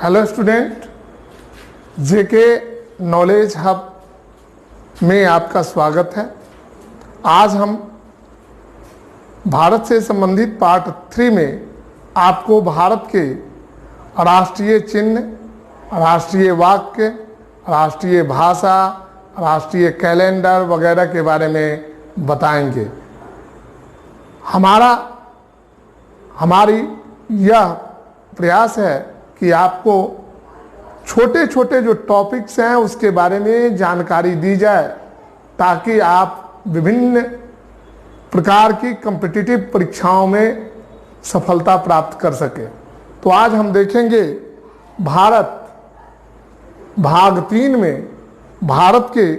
Hello student, जेके knowledge hub में आपका स्वागत है। आज हम भारत से संबंधित पार्ट 3 में आपको भारत के राष्ट्रीय चिन्ह, राष्ट्रीय वाक्य, राष्ट्रीय भाषा, राष्ट्रीय कैलेंडर वगैरह के बारे में बताएंगे। हमारी यह प्रयास है कि आपको छोटे छोटे जो टॉपिक्स हैं उसके बारे में जानकारी दी जाए, ताकि आप विभिन्न प्रकार की कॉम्पिटिटिव परीक्षाओं में सफलता प्राप्त कर सके। तो आज हम देखेंगे भारत भाग 3 में भारत के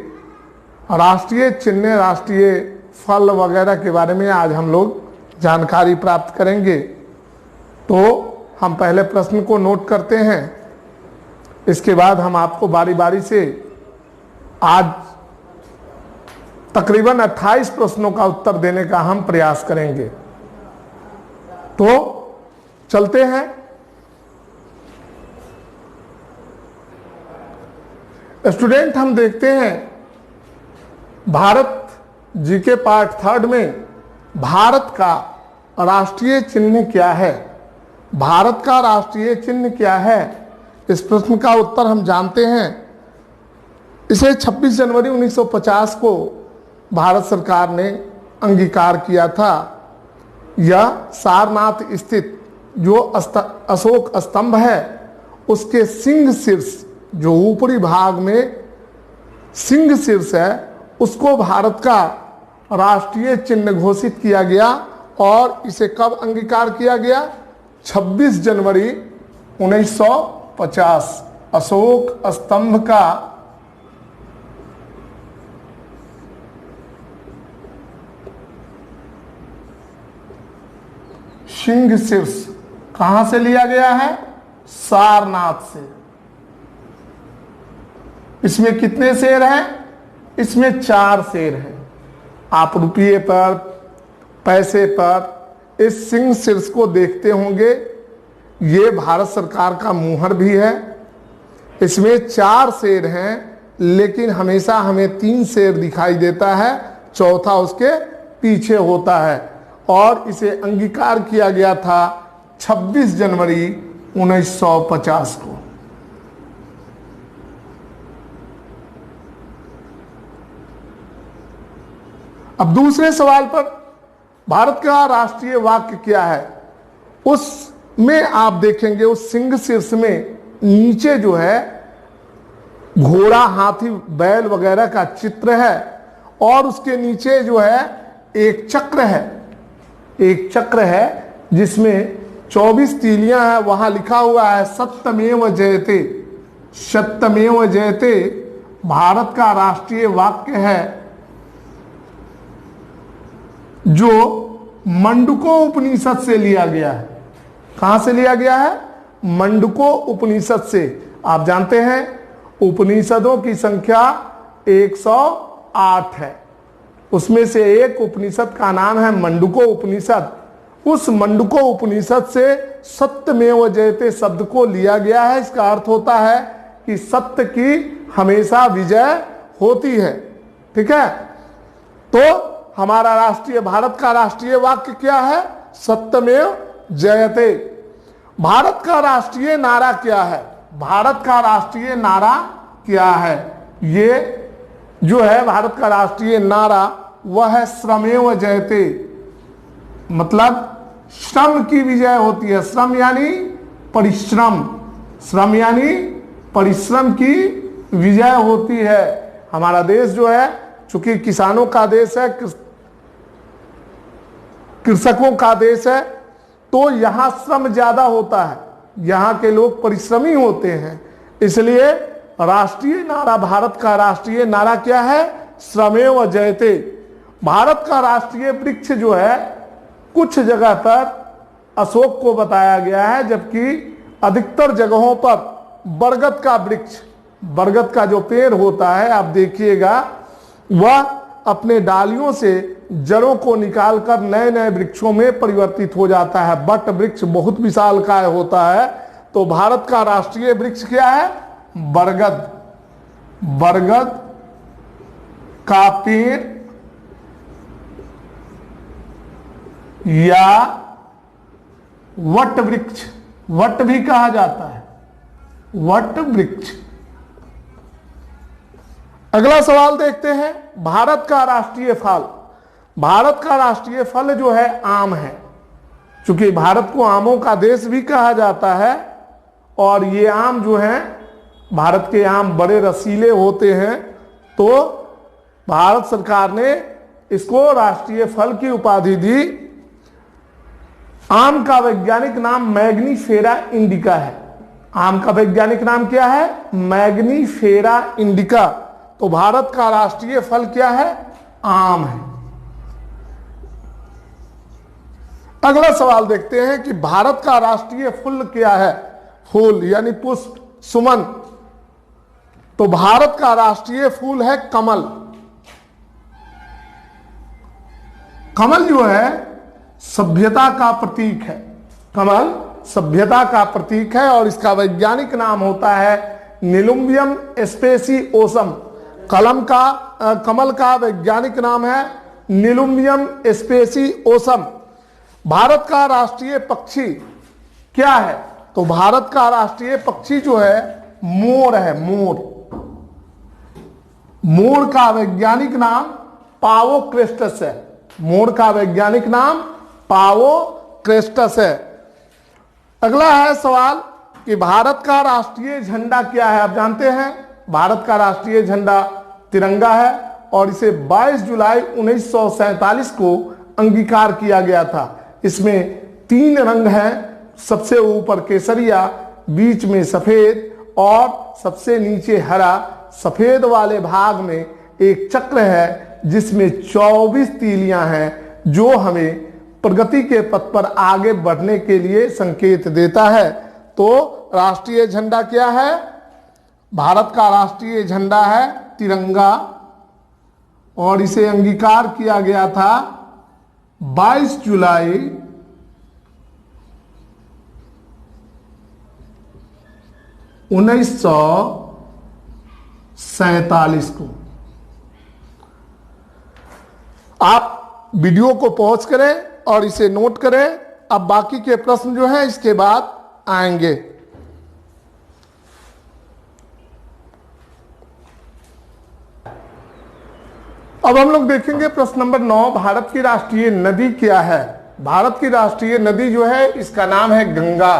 राष्ट्रीय चिन्ह, राष्ट्रीय फल वगैरह के बारे में आज हम लोग जानकारी प्राप्त करेंगे। तो हम पहले प्रश्न को नोट करते हैं, इसके बाद हम आपको बारी बारी से आज तकरीबन 28 प्रश्नों का उत्तर देने का हम प्रयास करेंगे। तो चलते हैं। स्टूडेंट, हम देखते हैं भारत जीके पार्ट 3 में भारत का राष्ट्रीय चिन्ह क्या है। भारत का राष्ट्रीय चिन्ह क्या है, इस प्रश्न का उत्तर हम जानते हैं। इसे 26 जनवरी 1950 को भारत सरकार ने अंगीकार किया था। यह सारनाथ स्थित जो अशोक स्तंभ है उसके सिंह शीर्ष, जो ऊपरी भाग में सिंह शीर्ष है, उसको भारत का राष्ट्रीय चिन्ह घोषित किया गया। और इसे कब अंगीकार किया गया? 26 जनवरी 1950। अशोक स्तंभ का सिंह शीर्ष कहां से लिया गया है? सारनाथ से। इसमें कितने शेर हैं? इसमें 4 शेर हैं। आप रुपये पर, पैसे पर इस सिंह शीर्ष को देखते होंगे। ये भारत सरकार का मुहर भी है। इसमें 4 शेर हैं, लेकिन हमेशा हमें 3 शेर दिखाई देता है, चौथा उसके पीछे होता है। और इसे अंगीकार किया गया था 26 जनवरी 1950 को। अब दूसरे सवाल पर, भारत का राष्ट्रीय वाक्य क्या है? उसमें आप देखेंगे उस सिंह शीर्ष में नीचे जो है घोड़ा, हाथी, बैल वगैरह का चित्र है, और उसके नीचे जो है एक चक्र है। एक चक्र है जिसमें 24 तीलियां हैं। वहां लिखा हुआ है सत्यमेव जयते। सत्यमेव जयते भारत का राष्ट्रीय वाक्य है, जो मंडूको उपनिषद से लिया गया है। कहां से लिया गया है? मंडूको उपनिषद से। आप जानते हैं उपनिषदों की संख्या 108 है। उसमें से एक उपनिषद का नाम है मंडूको उपनिषद। उस मंडूको उपनिषद से सत्यमेव जयते शब्द को लिया गया है। इसका अर्थ होता है कि सत्य की हमेशा विजय होती है। ठीक है, तो हमारा भारत का राष्ट्रीय वाक्य क्या है? सत्यमेव जयते। भारत का राष्ट्रीय नारा क्या है? भारत का राष्ट्रीय नारा क्या है? ये जो है भारत का राष्ट्रीय नारा, वह है श्रमेव जयते। मतलब श्रम की विजय होती है। श्रम यानी परिश्रम, श्रम यानी परिश्रम की विजय होती है। हमारा देश जो है, चूंकि किसानों का देश है, कृषकों का देश है, तो यहां श्रम ज्यादा होता है। यहां के लोग परिश्रमी होते हैं। इसलिए राष्ट्रीय नारा, भारत का राष्ट्रीय नारा क्या है? श्रमेव जयते। भारत का राष्ट्रीय वृक्ष जो है, कुछ जगह पर अशोक को बताया गया है, जबकि अधिकतर जगहों पर बरगद का वृक्ष, बरगद का जो पेड़ होता है, आप देखिएगा, वह अपने डालियों से जड़ों को निकालकर नए नए वृक्षों में परिवर्तित हो जाता है। बट वृक्ष बहुत विशालकाय होता है, तो भारत का राष्ट्रीय वृक्ष क्या है? बरगद। बरगद का पेड़ या वट वृक्ष, वट भी कहा जाता है, वट वृक्ष। अगला सवाल देखते हैं, भारत का राष्ट्रीय फल। भारत का राष्ट्रीय फल जो है आम है। चूंकि भारत को आमों का देश भी कहा जाता है और ये आम जो है, भारत के आम बड़े रसीले होते हैं, तो भारत सरकार ने इसको राष्ट्रीय फल की उपाधि दी। आम का वैज्ञानिक नाम मैग्नीफेरा इंडिका है। आम का वैज्ञानिक नाम क्या है? Mangifera indica. तो भारत का राष्ट्रीय फल क्या है? आम है। अगला सवाल देखते हैं कि भारत का राष्ट्रीय फूल क्या है? फूल यानी पुष्प, सुमन। तो भारत का राष्ट्रीय फूल है कमल। कमल जो है सभ्यता का प्रतीक है। कमल सभ्यता का प्रतीक है और इसका वैज्ञानिक नाम होता है निलुम्बियम स्पेसियोसम। कमल का वैज्ञानिक नाम है निलुम्बियम स्पेसियोसम। भारत का राष्ट्रीय पक्षी क्या है? तो भारत का राष्ट्रीय पक्षी जो है मोर है, मोर। मोर का वैज्ञानिक नाम पावोक्रेस्टस है। मोर का वैज्ञानिक नाम पावोक्रेस्टस है। अगला है सवाल कि भारत का राष्ट्रीय झंडा क्या है? आप जानते हैं भारत का राष्ट्रीय झंडा तिरंगा है और इसे 22 जुलाई 1947 को अंगीकार किया गया था। इसमें 3 रंग हैं, सबसे ऊपर केसरिया, बीच में सफेद और सबसे नीचे हरा। सफेद वाले भाग में एक चक्र है जिसमें 24 तीलियां हैं, जो हमें प्रगति के पथ पर आगे बढ़ने के लिए संकेत देता है। तो राष्ट्रीय झंडा क्या है? भारत का राष्ट्रीय झंडा है तिरंगा और इसे अंगीकार किया गया था 22 जुलाई 1947 को। आप वीडियो को पॉज करें और इसे नोट करें। अब बाकी के प्रश्न जो हैं इसके बाद आएंगे। अब हम लोग देखेंगे प्रश्न नंबर 9, भारत की राष्ट्रीय नदी क्या है? भारत की राष्ट्रीय नदी जो है इसका नाम है गंगा।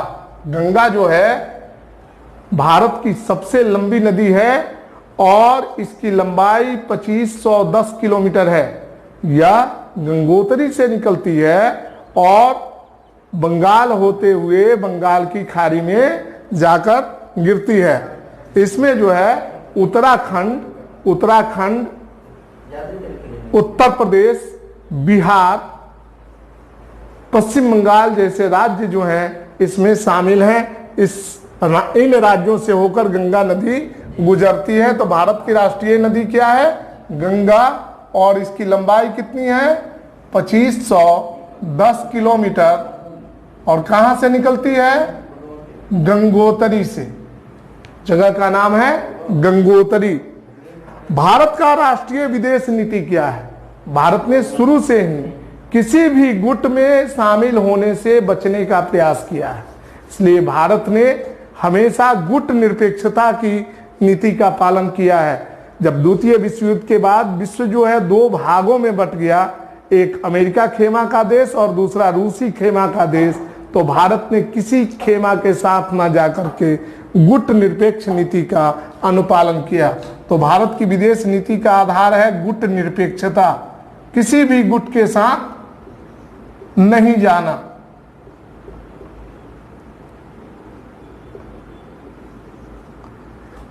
गंगा जो है भारत की सबसे लंबी नदी है और इसकी लंबाई 2510 किलोमीटर है। यह गंगोत्री से निकलती है और बंगाल होते हुए बंगाल की खाड़ी में जाकर गिरती है। इसमें जो है उत्तराखंड, उत्तर प्रदेश, बिहार, पश्चिम बंगाल जैसे राज्य जो हैं इसमें शामिल हैं। इन राज्यों से होकर गंगा नदी गुजरती है। तो भारत की राष्ट्रीय नदी क्या है? गंगा और इसकी लंबाई कितनी है? 2510 किलोमीटर। और कहां से निकलती है? गंगोत्री से। जगह का नाम है गंगोत्री। भारत का राष्ट्रीय विदेश नीति क्या है? भारत ने शुरू से ही किसी भी गुट में शामिल होने से बचने का प्रयास किया है। इसलिए भारत ने हमेशा गुट निरपेक्षता की नीति का पालन किया है। जब द्वितीय विश्व युद्ध के बाद विश्व जो है 2 भागों में बट गया, एक अमेरिका खेमा का देश और दूसरा रूसी खेमा का देश, तो भारत ने किसी खेमा के साथ न जाकर के गुट निरपेक्ष नीति का अनुपालन किया। तो भारत की विदेश नीति का आधार है गुट निरपेक्षता, किसी भी गुट के साथ नहीं जाना।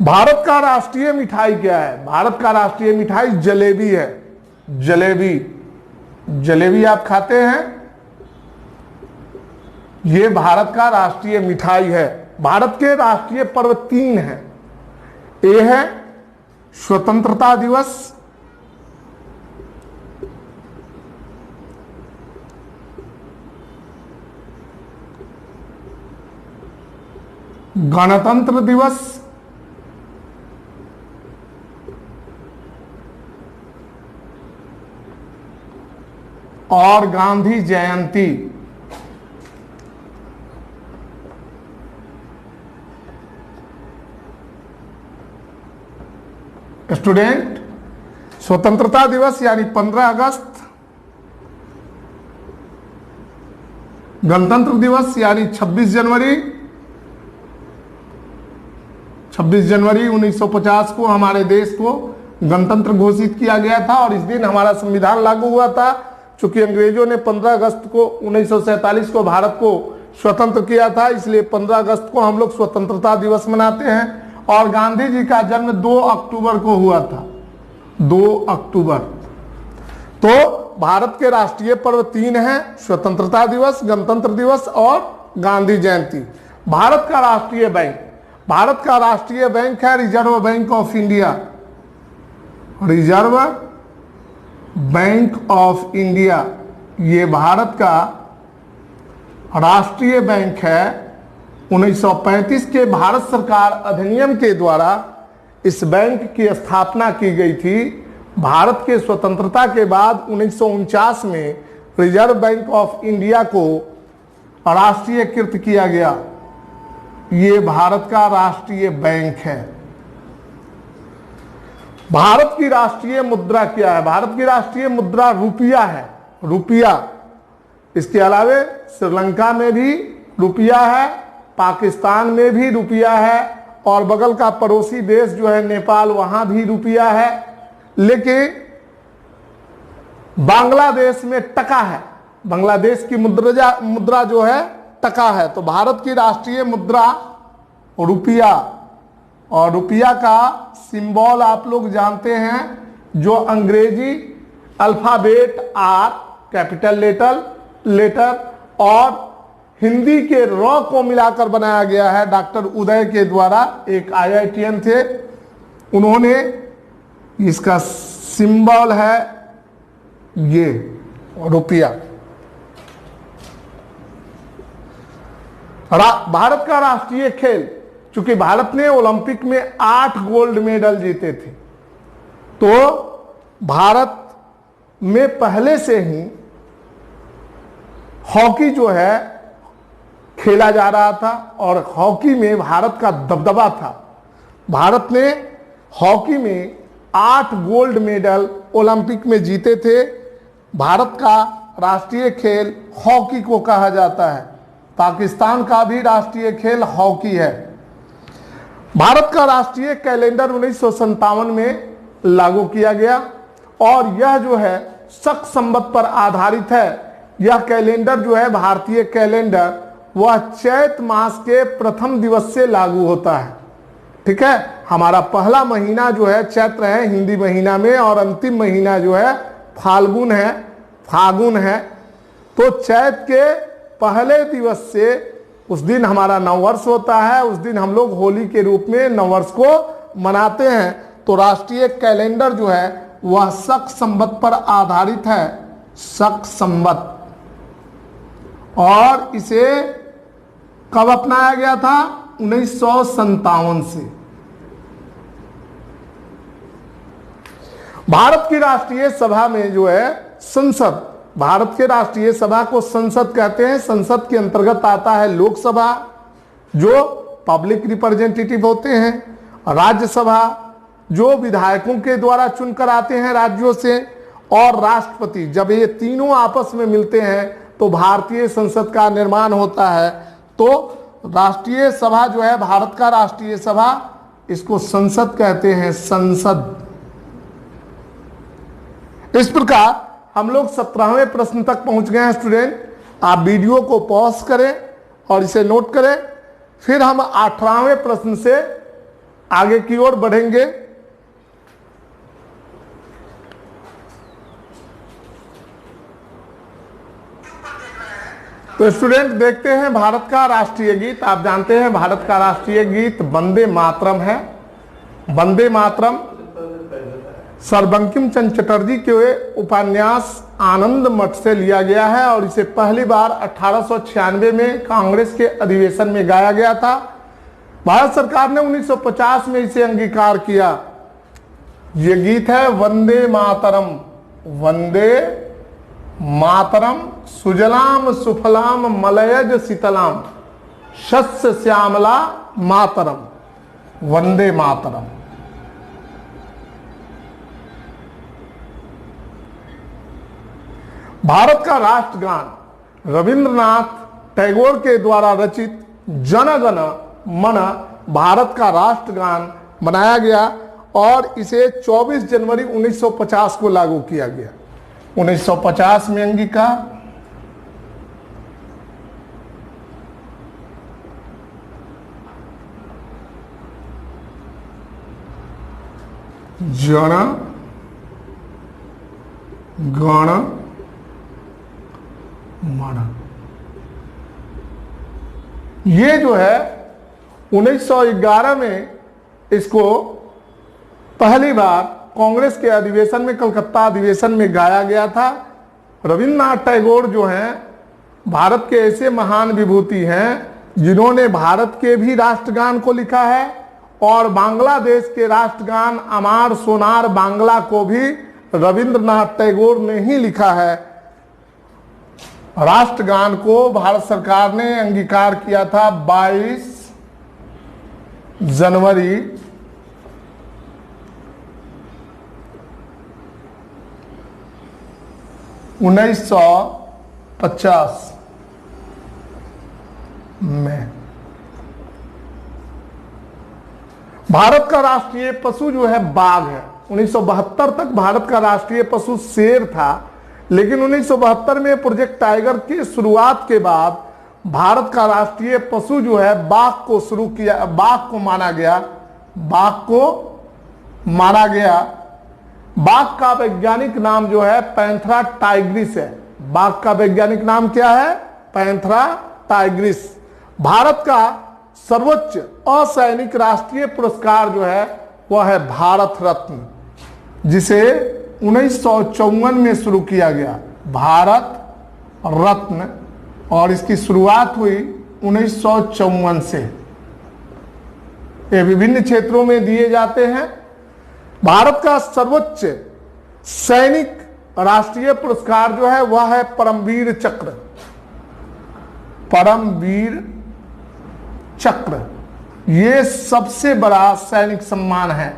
भारत का राष्ट्रीय मिठाई क्या है? भारत का राष्ट्रीय मिठाई जलेबी है। जलेबी, जलेबी आप खाते हैं? ये भारत का राष्ट्रीय मिठाई है। भारत के राष्ट्रीय पर्व 3 हैं। ये है स्वतंत्रता दिवस, गणतंत्र दिवस, और गांधी जयंती। स्टूडेंट, स्वतंत्रता दिवस यानी 15 अगस्त, गणतंत्र दिवस यानी 26 जनवरी। 26 जनवरी 1950 को हमारे देश को गणतंत्र घोषित किया गया था और इस दिन हमारा संविधान लागू हुआ था। चूंकि अंग्रेजों ने 15 अगस्त को 1947 को भारत को स्वतंत्र किया था, इसलिए 15 अगस्त को हम लोग स्वतंत्रता दिवस मनाते हैं। और गांधी जी का जन्म 2 अक्टूबर को हुआ था, 2 अक्टूबर। तो भारत के राष्ट्रीय पर्व 3 हैं, स्वतंत्रता दिवस, गणतंत्र दिवस और गांधी जयंती। भारत का राष्ट्रीय बैंक है reserve bank of India. Reserve bank of India ये भारत का राष्ट्रीय बैंक है। 1935 के भारत सरकार अधिनियम के द्वारा इस बैंक की स्थापना की गई थी। भारत के स्वतंत्रता के बाद 1949 में रिजर्व बैंक ऑफ इंडिया को राष्ट्रीयकृत किया गया। ये भारत का राष्ट्रीय बैंक है। भारत की राष्ट्रीय मुद्रा क्या है? भारत की राष्ट्रीय मुद्रा रुपया है, रुपया। इसके अलावे श्रीलंका में भी रुपया है, पाकिस्तान में भी रुपया है और बगल का पड़ोसी देश जो है नेपाल, वहां भी रुपया है। लेकिन बांग्लादेश में टका है, बांग्लादेश की मुद्रा जो है टका है। तो भारत की राष्ट्रीय मुद्रा रुपया, और रुपया का सिंबल आप लोग जानते हैं, जो अंग्रेजी अल्फाबेट आर, कैपिटल लेटर और हिंदी के र को मिलाकर बनाया गया है। डॉक्टर उदय के द्वारा, एक IITian थे, उन्होंने इसका सिंबल है ये रुपया। भारत का राष्ट्रीय खेल, चूंकि भारत ने ओलंपिक में 8 गोल्ड मेडल जीते थे, तो भारत में पहले से ही हॉकी जो है खेला जा रहा था और हॉकी में भारत का दबदबा था। भारत ने हॉकी में 8 गोल्ड मेडल ओलंपिक में जीते थे। भारत का राष्ट्रीय खेल हॉकी को कहा जाता है। पाकिस्तान का भी राष्ट्रीय खेल हॉकी है। भारत का राष्ट्रीय कैलेंडर 1957 में लागू किया गया और यह जो है शक संवत पर आधारित है। यह कैलेंडर जो है, भारतीय कैलेंडर, वह चैत मास के प्रथम दिवस से लागू होता है। ठीक है, हमारा पहला महीना जो है चैत्र है हिंदी महीना में, और अंतिम महीना जो है फागुन है। तो चैत के पहले दिवस से उस दिन हमारा नववर्ष होता है। उस दिन हम लोग होली के रूप में नववर्ष को मनाते हैं। तो राष्ट्रीय कैलेंडर जो है वह शक संवत पर आधारित है, शक संवत। और इसे कब अपनाया गया था? 1957 से। भारत की राष्ट्रीय सभा में जो है संसद, भारत के राष्ट्रीय सभा को संसद कहते हैं। संसद के अंतर्गत आता है लोकसभा, जो पब्लिक रिप्रेजेंटेटिव होते हैं, राज्यसभा, जो विधायकों के द्वारा चुनकर आते हैं राज्यों से, और राष्ट्रपति। जब ये तीनों आपस में मिलते हैं तो भारतीय संसद का निर्माण होता है। तो राष्ट्रीय सभा जो है, भारत का राष्ट्रीय सभा, इसको संसद कहते हैं, संसद। इस प्रकार हम लोग 17वें प्रश्न तक पहुंच गए हैं। स्टूडेंट, आप वीडियो को पॉज करें और इसे नोट करें, फिर हम 18वें प्रश्न से आगे की ओर बढ़ेंगे। तो स्टूडेंट देखते हैं भारत का राष्ट्रीय गीत। आप जानते हैं भारत का राष्ट्रीय गीत वंदे मातरम है। वंदे मातरम सर बंकिम चंद्र चटर्जी के उपन्यास आनंद मठ से लिया गया है और इसे पहली बार 1896 में कांग्रेस के अधिवेशन में गाया गया था। भारत सरकार ने 1950 में इसे अंगीकार किया। ये गीत है वंदे मातरम। वंदे मातरम सुजलाम सुफलाम मलयज शीतलाम शस्य श्यामला मातरम। वंदे मातरम। भारत का राष्ट्रगान रविंद्रनाथ टैगोर के द्वारा रचित जन गण मन भारत का राष्ट्रगान बनाया गया और इसे 24 जनवरी 1950 को लागू किया गया। 1950 में अंगीकार। जन गण मन ये जो है 1911 में इसको पहली बार कांग्रेस के अधिवेशन में, कलकत्ता अधिवेशन में गाया गया था। रविंद्रनाथ टैगोर जो हैं भारत के ऐसे महान विभूति हैं जिन्होंने भारत के भी राष्ट्रगान को लिखा है और बांग्लादेश के राष्ट्रगान अमार सोनार बांग्ला को भी रविंद्रनाथ टैगोर ने ही लिखा है। राष्ट्रगान को भारत सरकार ने अंगीकार किया था 22 जनवरी 1950 में। भारत का राष्ट्रीय पशु जो है बाघ है। 1972 तक भारत का राष्ट्रीय पशु शेर था, लेकिन 1972 में प्रोजेक्ट टाइगर की शुरुआत के बाद भारत का राष्ट्रीय पशु जो है बाघ को शुरू किया, बाघ को माना गया। बाघ को माना गया। बाघ का वैज्ञानिक नाम जो है पैंथरा टाइग्रिस है। बाघ का वैज्ञानिक नाम क्या है? Panthera Tigris. भारत का सर्वोच्च असैनिक राष्ट्रीय पुरस्कार जो है वह है भारत रत्न, जिसे 1954 में शुरू किया गया। भारत रत्न, और इसकी शुरुआत हुई 1954 से। ये विभिन्न क्षेत्रों में दिए जाते हैं। भारत का सर्वोच्च सैनिक राष्ट्रीय पुरस्कार जो है वह है परमवीर चक्र। परमवीर चक्र ये सबसे बड़ा सैनिक सम्मान है।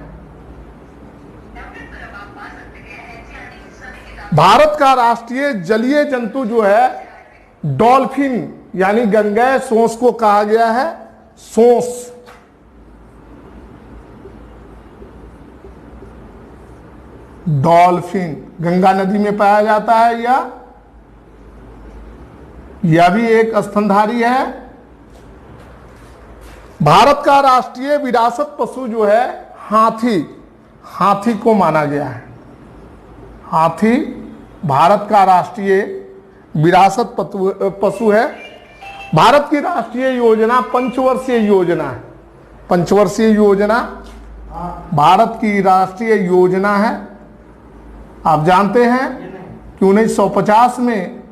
भारत का राष्ट्रीय जलीय जंतु जो है डॉल्फिन यानी गंगेय सोंस को कहा गया है सोंस। डॉल्फिन गंगा नदी में पाया जाता है। यह भी एक स्तनधारी है। भारत का राष्ट्रीय विरासत पशु जो है हाथी, हाथी को माना गया है। हाथी भारत का राष्ट्रीय विरासत पशु है। भारत की राष्ट्रीय योजना पंचवर्षीय योजना है। पंचवर्षीय योजना भारत की राष्ट्रीय योजना है। आप जानते हैं कि 1950 में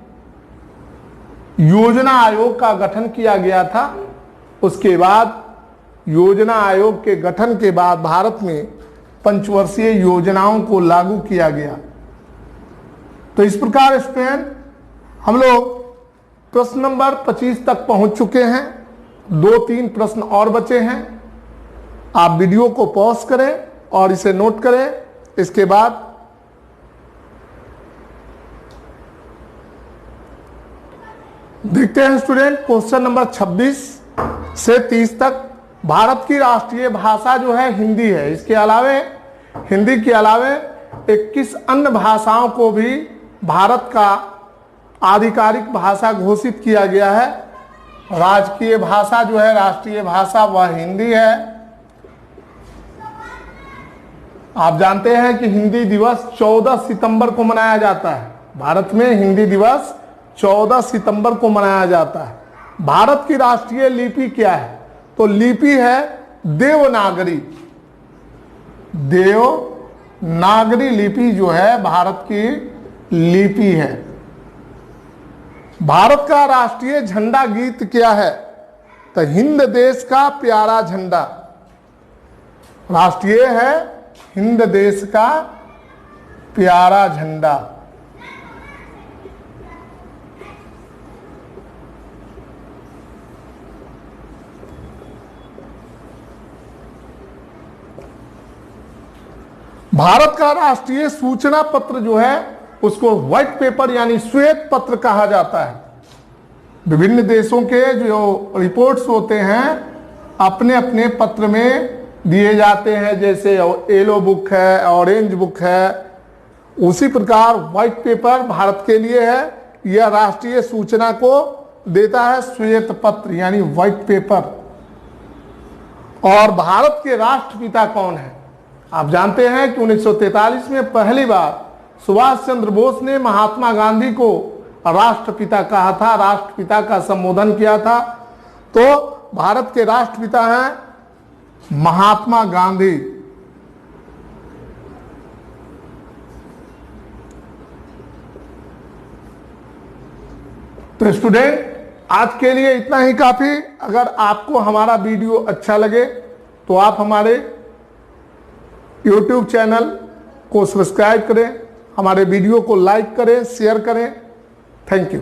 योजना आयोग का गठन किया गया था। उसके बाद योजना आयोग के गठन के बाद भारत में पंचवर्षीय योजनाओं को लागू किया गया। तो इस प्रकार स्टूडेंट हम लोग प्रश्न नंबर 25 तक पहुंच चुके हैं। 2-3 प्रश्न और बचे हैं। आप वीडियो को पॉज करें और इसे नोट करें। इसके बाद देखते हैं स्टूडेंट क्वेश्चन नंबर 26 से 30 तक। भारत की राष्ट्रीय भाषा जो है हिंदी है। इसके अलावे हिंदी के अलावे 21 अन्य भाषाओं को भी भारत का आधिकारिक भाषा घोषित किया गया है। राजकीय भाषा जो है, राष्ट्रीय भाषा वह हिंदी है। आप जानते हैं कि हिंदी दिवस 14 सितंबर को मनाया जाता है। भारत में हिंदी दिवस 14 सितंबर को मनाया जाता है। भारत की राष्ट्रीय लिपि क्या है? तो लिपि है देवनागरी। देवनागरी लिपि जो है भारत की लिपि है। भारत का राष्ट्रीय झंडा गीत क्या है? तो हिंद देश का प्यारा झंडा, राष्ट्रीय है हिंद देश का प्यारा झंडा। भारत का राष्ट्रीय सूचना पत्र जो है उसको व्हाइट पेपर यानी श्वेत पत्र कहा जाता है। विभिन्न देशों के जो रिपोर्ट्स होते हैं अपने अपने पत्र में दिए जाते हैं, जैसे येलो बुक है, ऑरेंज बुक है, उसी प्रकार व्हाइट पेपर भारत के लिए है। यह राष्ट्रीय सूचना को देता है श्वेत पत्र यानी व्हाइट पेपर। और भारत के राष्ट्रपिता कौन है? आप जानते हैं कि 1943 में पहली बार सुभाष चंद्र बोस ने महात्मा गांधी को राष्ट्रपिता कहा था, राष्ट्रपिता का संबोधन किया था। तो भारत के राष्ट्रपिता हैं महात्मा गांधी। तो स्टूडेंट, आज के लिए इतना ही काफी। अगर आपको हमारा वीडियो अच्छा लगे तो आप हमारे YouTube चैनल को सब्सक्राइब करें, हमारे वीडियो को लाइक करें, शेयर करें। Thank you.